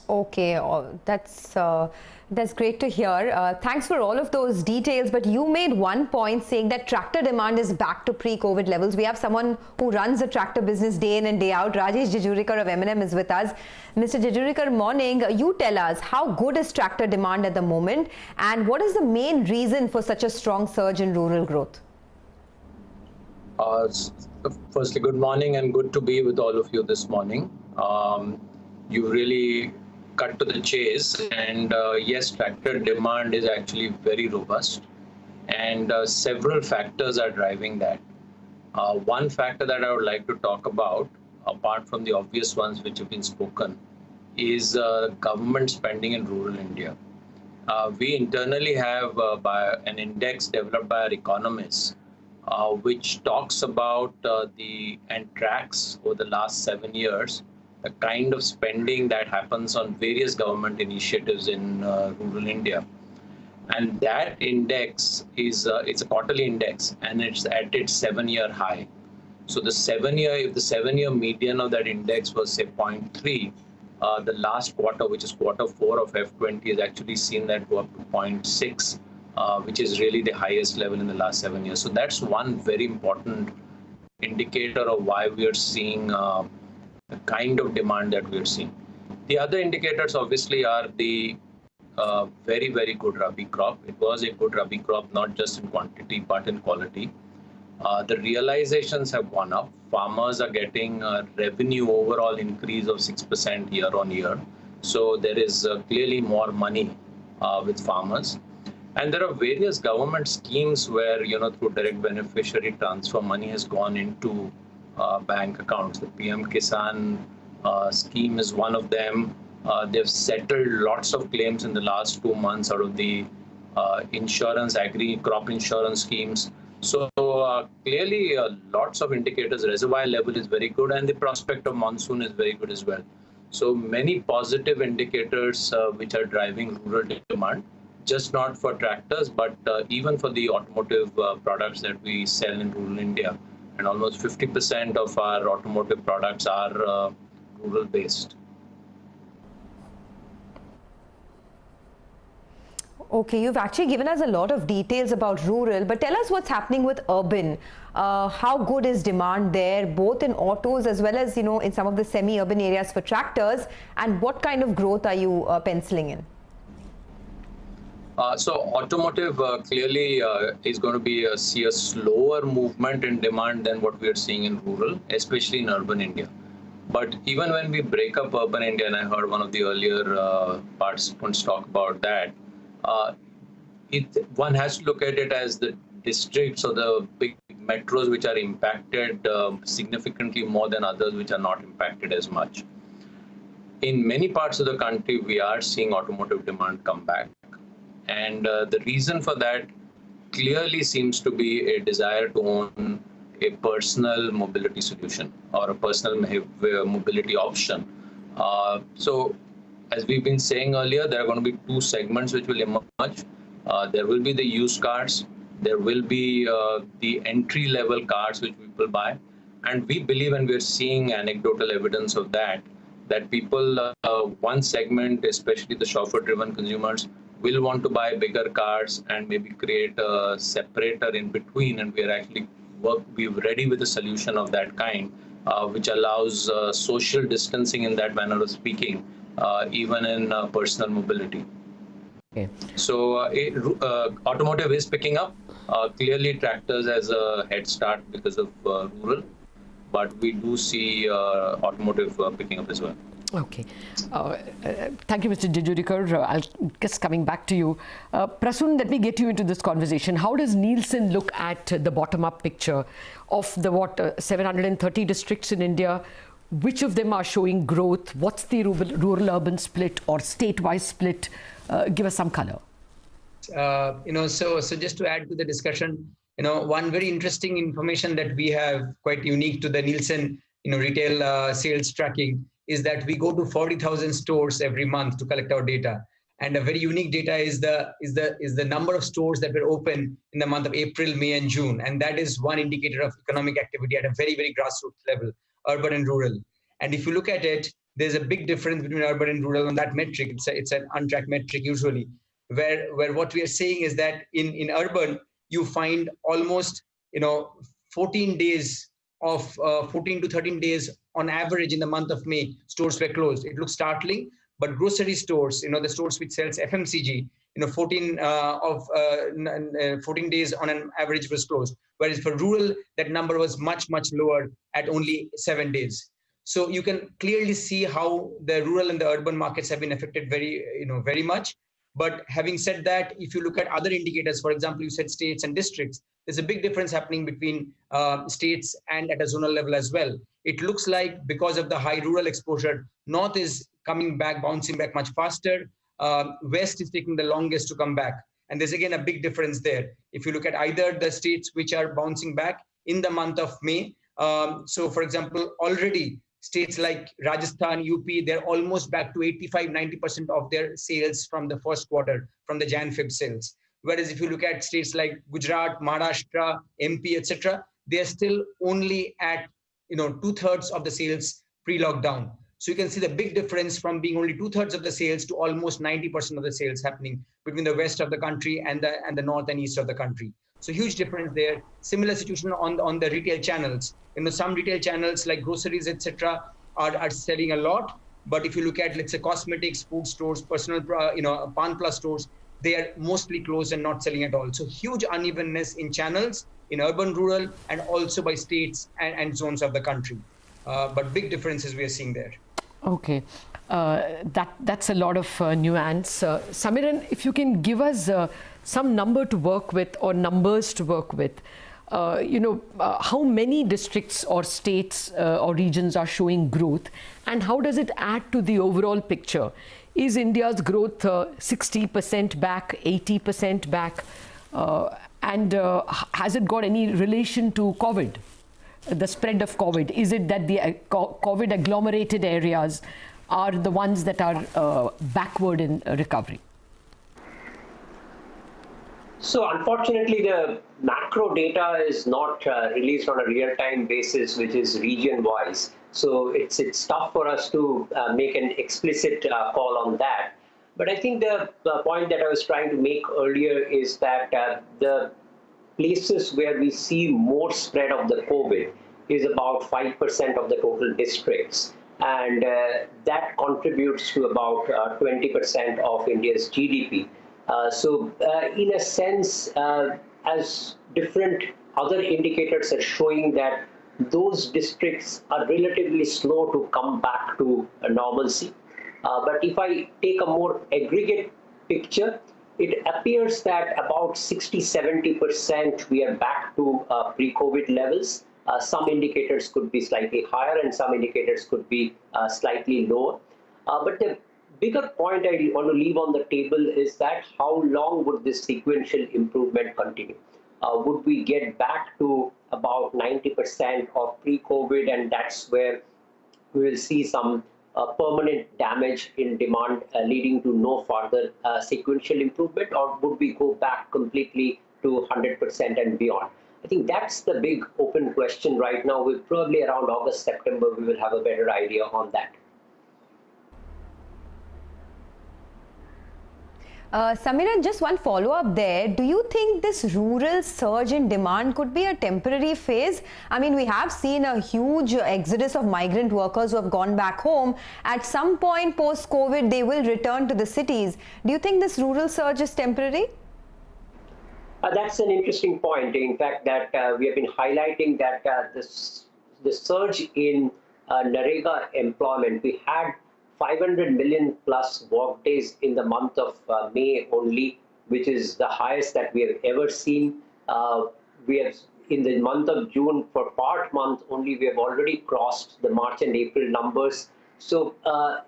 Okay, that's great to hear. Thanks for all of those details. But you made one point saying that tractor demand is back to pre-COVID levels. We have someone who runs a tractor business day in and day out. Rajesh Jejurikar of M&M is with us. Mr. Jejurikar, morning. You tell us, how good is tractor demand at the moment, and what is the main reason for such a strong surge in rural growth? Firstly, good morning and good to be with all of you this morning. You really cut to the chase, and yes, tractor demand is actually very robust, and several factors are driving that. One factor that I would like to talk about, apart from the obvious ones which have been spoken, is government spending in rural India. We internally have an index developed by our economists, which talks about and tracks over the last 7 years the kind of spending that happens on various government initiatives in rural India. And that index is it's a quarterly index, and it's at its 7-year high. So if the 7-year median of that index was say 0.3, the last quarter, which is quarter 4 of F20, has actually seen that go up to 0.6, which is really the highest level in the last 7 years. So that's one very important indicator of why we are seeing the kind of demand that we are seeing. The other indicators obviously are the very, very good Rabi crop. It was a good Rabi crop, not just in quantity, but in quality. The realizations have gone up. Farmers are getting a revenue overall increase of 6% year on year. So there is clearly more money with farmers. And there are various government schemes where, through direct beneficiary transfer, money has gone into bank accounts. The PM Kisan scheme is one of them. They've settled lots of claims in the last 2 months out of the crop insurance schemes. So clearly lots of indicators. Reservoir level is very good, and the prospect of monsoon is very good as well. So many positive indicators which are driving rural demand, just not for tractors, but even for the automotive products that we sell in rural India. And almost 50% of our automotive products are rural based. Okay, you've actually given us a lot of details about rural, but tell us what's happening with urban. How good is demand there, both in autos as well as, in some of the semi-urban areas for tractors, and what kind of growth are you penciling in? So automotive clearly is going to see a slower movement in demand than what we are seeing in rural, especially in urban India. But even when we break up urban India, and I heard one of the earlier participants talk about that, one has to look at it as the districts or the big metros which are impacted significantly more than others which are not impacted as much. In many parts of the country, we are seeing automotive demand come back. And the reason for that clearly seems to be a desire to own a personal mobility solution or a personal mobility option. So as we've been saying earlier, there are going to be 2 segments which will emerge. There will be the used cars. There will be the entry-level cars which people buy. And we believe, and we're seeing anecdotal evidence of that people, one segment, especially the chauffeur-driven consumers, will want to buy bigger cars and maybe create a separator in between, and we are actually we're ready with a solution of that kind, which allows social distancing in that manner of speaking, even in personal mobility. Okay. So automotive is picking up. Clearly tractors as a head start because of rural, but we do see automotive picking up as well. Okay. Thank you, Mr. Jejurikar. I'll just coming back to you. Prasoon, let me get you into this conversation. How does Nielsen look at the bottom-up picture of the 730 districts in India? Which of them are showing growth? What's the rural-urban split or state-wise split? Give us some color. So just to add to the discussion, one very interesting information that we have quite unique to the Nielsen, retail sales tracking is that we go to 40,000 stores every month to collect our data. And a very unique data is the number of stores that were open in the month of April, May, and June. And that is one indicator of economic activity at a very, very grassroots level, urban and rural. And if you look at it, there's a big difference between urban and rural on that metric. It's an untracked metric usually, where what we are saying is that in urban, you find almost, 14 days of 14 to 13 days on average in the month of May, stores were closed. It looks startling, but grocery stores, the stores which sells FMCG, 14 days on an average was closed. Whereas for rural, that number was much, much lower at only 7 days. So you can clearly see how the rural and the urban markets have been affected very much. But having said that, if you look at other indicators, for example, you said states and districts, there's a big difference happening between states and at a zonal level as well. It looks like because of the high rural exposure, North is coming back, bouncing back much faster. West is taking the longest to come back. And there's again a big difference there. If you look at either the states which are bouncing back in the month of May, so for example, already states like Rajasthan, UP, they're almost back to 85-90% of their sales from the first quarter, from the Jan-Feb sales. Whereas if you look at states like Gujarat, Maharashtra, MP, etc., they're still only at 2/3 of the sales pre-lockdown. So you can see the big difference from being only 2/3 of the sales to almost 90% of the sales happening between the west of the country and the north and east of the country. So huge difference there. Similar situation on the retail channels. Some retail channels like groceries, etc., are selling a lot. But if you look at, let's say, cosmetics, food stores, personal, Pan Plus stores, they are mostly closed and not selling at all. So huge unevenness in channels, in urban, rural, and also by states and zones of the country. But big differences we are seeing there. Okay, that's a lot of nuance. Samiran, if you can give us some number to work with or numbers to work with, how many districts or states or regions are showing growth, and how does it add to the overall picture? Is India's growth 60% back, 80% back, and has it got any relation to COVID? The spread of COVID? Is it that the COVID agglomerated areas are the ones that are backward in recovery? So unfortunately, the macro data is not released on a real-time basis, which is region-wise. So it's tough for us to make an explicit call on that. But I think the point that I was trying to make earlier is that the places where we see more spread of the COVID is about 5% of the total districts. And that contributes to about 20% of India's GDP. So in a sense, as different other indicators are showing that those districts are relatively slow to come back to normalcy. But if I take a more aggregate picture, it appears that about 60-70% we are back to pre-COVID levels. Some indicators could be slightly higher and some indicators could be slightly lower. But the bigger point I want to leave on the table is that how long would this sequential improvement continue? Would we get back to about 90% of pre-COVID, and that's where we will see some permanent damage in demand leading to no further sequential improvement, or would we go back completely to 100% and beyond? I think that's the big open question right now. We'll probably around August, September, we will have a better idea on that. Samiran, just one follow-up there. Do you think this rural surge in demand could be a temporary phase? I mean, we have seen a huge exodus of migrant workers who have gone back home. At some point post-COVID, they will return to the cities. Do you think this rural surge is temporary? That's an interesting point. In fact, that we have been highlighting that the surge in NREGA employment, we had 500 million plus work days in the month of May only, which is the highest that we have ever seen. We have, in the month of June, for part month only, we have already crossed the March and April numbers. So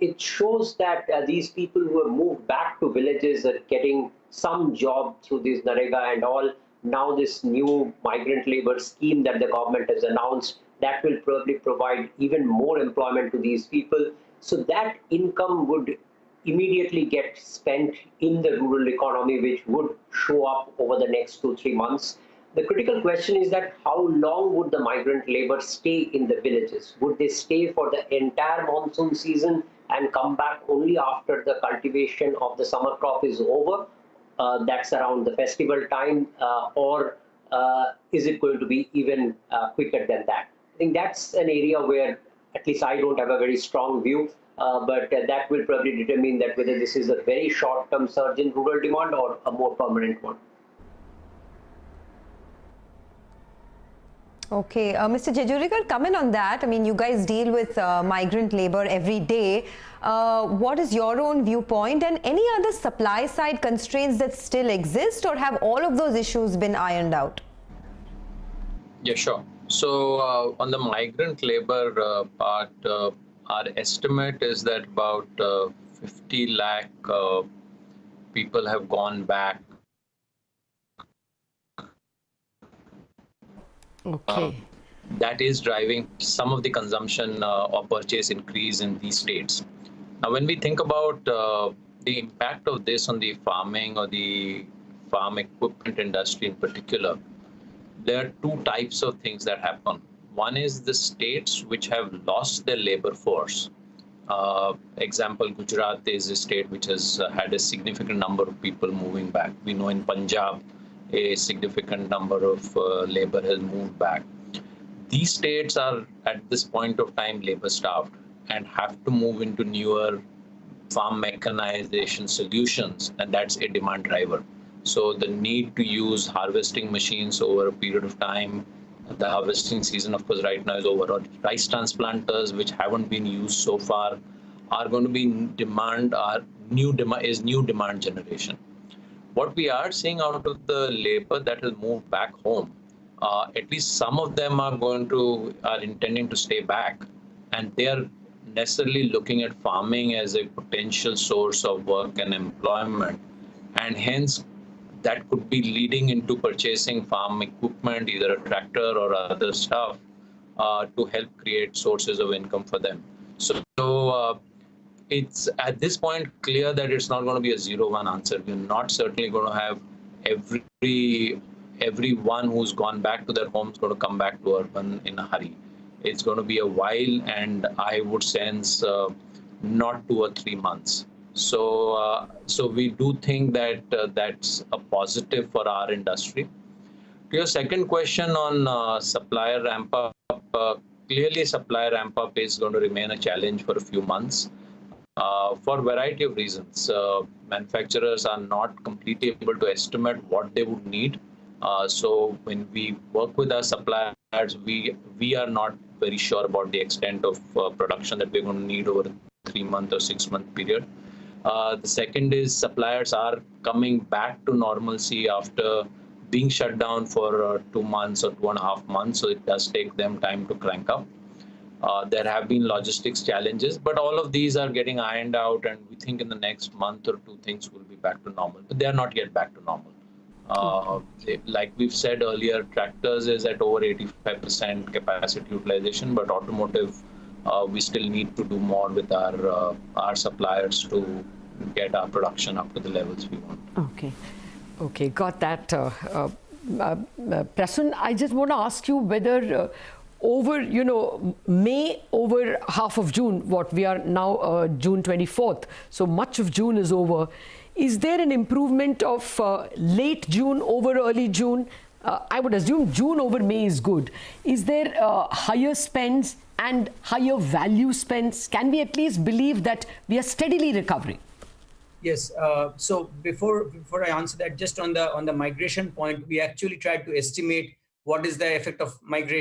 it shows that these people who have moved back to villages are getting some job through this NREGA and all. Now this new migrant labor scheme that the government has announced, that will probably provide even more employment to these people. So that income would immediately get spent in the rural economy, which would show up over the next 2-3 months. The critical question is that how long would the migrant labor stay in the villages? Would they stay for the entire monsoon season and come back only after the cultivation of the summer crop is over? That's around the festival time, or is it going to be even quicker than that? I think that's an area where at least I don't have a very strong view, but that will probably determine that whether this is a very short-term surge in rural demand or a more permanent one. Okay, Mr. Jejurikar, comment on that. I mean, you guys deal with migrant labor every day. What is your own viewpoint, and any other supply side constraints that still exist, or have all of those issues been ironed out? Yeah, sure. So on the migrant labor part, our estimate is that about 50 lakh people have gone back. Okay. That is driving some of the consumption or purchase increase in these states. Now, when we think about the impact of this on the farming or the farm equipment industry in particular, there are two types of things that happen. One is the states which have lost their labor force. Example, Gujarat is a state which has had a significant number of people moving back. We know in Punjab, a significant number of labor has moved back. These states are at this point of time labor starved and have to move into newer farm mechanization solutions, and that's a demand driver. So the need to use harvesting machines over a period of time, the harvesting season of course right now is over, or rice transplanters which haven't been used so far are going to be in demand, new demand generation. What we are seeing out of the labor that has moved back home, at least some of them are intending to stay back, and they are necessarily looking at farming as a potential source of work and employment, and hence that could be leading into purchasing farm equipment, either a tractor or other stuff, to help create sources of income for them. So it's at this point clear that it's not going to be a 0-1 answer. We're not certainly going to have everyone who's gone back to their homes going to come back to urban in a hurry. It's going to be a while, and I would sense not 2 or 3 months. So we do think that that's a positive for our industry. To your second question on supplier ramp up, clearly supplier ramp up is going to remain a challenge for a few months. For a variety of reasons. Manufacturers are not completely able to estimate what they would need. So when we work with our suppliers, we are not very sure about the extent of production that we're going to need over a 3-month or 6-month period. The second is suppliers are coming back to normalcy after being shut down for 2 months or 2.5 months. So it does take them time to crank up. There have been logistics challenges, but all of these are getting ironed out, and we think in the next month or 2 things will be back to normal. But they are not yet back to normal. Like we've said earlier, tractors is at over 85% capacity utilization, but automotive, we still need to do more with our suppliers to get our production up to the levels we want. Okay, got that. Prasun, I just want to ask you whether over, May, over half of June, what we are now June 24th, so much of June is over. Is there an improvement of late June over early June? I would assume June over May is good. Is there higher spends and higher value spends? Can we at least believe that we are steadily recovering? Yes. So before I answer that, just on the migration point, we actually tried to estimate what is the effect of migration